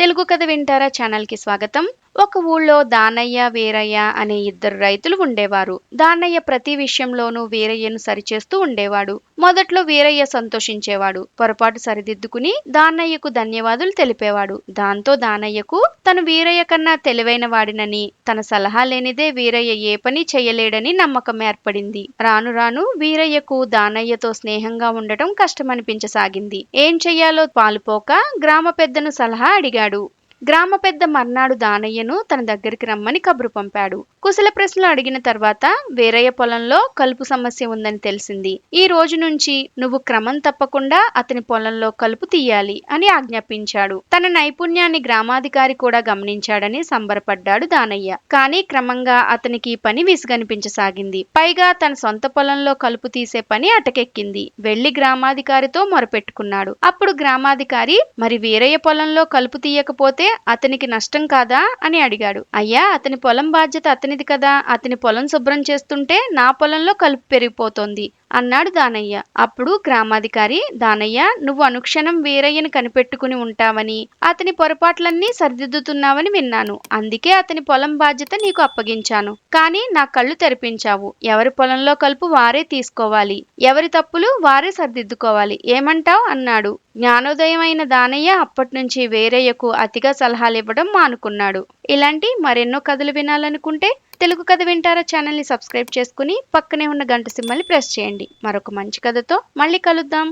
తెలుగు కథ వింటారా ఛానల్‌కి స్వాగతం. ఒక ఊళ్ళో దానయ్య, వీరయ్య అనే ఇద్దరు రైతులు ఉండేవారు. దానయ్య ప్రతి విషయంలోనూ వీరయ్యను సరిచేస్తూ ఉండేవాడు. మొదట్లో వీరయ్య సంతోషించేవాడు. పొరపాటు సరిదిద్దుకుని దానయ్యకు ధన్యవాదాలు తెలిపేవాడు. దాంతో దానయ్యకు తను వీరయ్య కన్నా తెలివైన వాడినని, తన సలహా లేనిదే వీరయ్య ఏ పని చేయలేడని నమ్మకం ఏర్పడింది. రాను రాను వీరయ్యకు దానయ్యతో స్నేహంగా ఉండటం కష్టమనిపించసాగింది. ఏం చెయ్యాలో పాలుపోక గ్రామ పెద్దను సలహా అడిగాడు. గ్రామ పెద్ద మర్నాడు దానయ్యను తన దగ్గరికి రమ్మని కబురు పంపాడు. కుశల ప్రశ్నలు అడిగిన తర్వాత వీరయ్య పొలంలో కలుపు సమస్య ఉందని తెలిసింది. ఈ రోజు నుంచి నువ్వు క్రమం తప్పకుండా అతని పొలంలో కలుపు తీయాలి అని ఆజ్ఞాపించాడు. తన నైపుణ్యాన్ని గ్రామాధికారి కూడా గమనించాడని సంబరపడ్డాడు దానయ్య. కానీ క్రమంగా అతనికి ఈ పని విసుగనిపించసాగింది. పైగా తన సొంత పొలంలో కలుపు తీసే పని అటకెక్కింది. వెళ్లి గ్రామాధికారితో మొరపెట్టుకున్నాడు. అప్పుడు గ్రామాధికారి, మరి వీరయ్య పొలంలో కలుపు తీయకపోతే అతనికి నష్టం కాదా అని అడిగాడు. అయ్యా, అతని పొలం బాధ్యత అతనిది కదా, అతని పొలం శుభ్రం చేస్తుంటే నా పొలంలో కలుపు పెరిగిపోతోంది అన్నాడు దానయ్య. అప్పుడు గ్రామాధికారి, దానయ్య, నువ్వు అనుక్షణం వీరయ్యను కనిపెట్టుకుని ఉంటావని, అతని పొరపాట్లన్నీ సరిదిద్దుతున్నావని విన్నాను. అందుకే అతని పొలం బాధ్యత నీకు అప్పగించాను. కానీ నా కళ్ళు తెరిపించావు. ఎవరి పొలంలో కలుపు వారే తీసుకోవాలి, ఎవరి తప్పులు వారే సరిదిద్దుకోవాలి. ఏమంటావ్ అన్నాడు. జ్ఞానోదయం అయిన దానయ్య అప్పట్నుంచి వీరయ్యకు అతిగా సలహాలు ఇవ్వడం మానుకున్నాడు. ఇలాంటి మరెన్నో కథలు వినాలనుకుంటే తెలుగు కథ వింటారా ఛానల్ని సబ్స్క్రైబ్ చేసుకుని పక్కనే ఉన్న గంట సింబల్ని ప్రెస్ చేయండి. మరొక మంచి కథతో మళ్ళీ కలుద్దాం.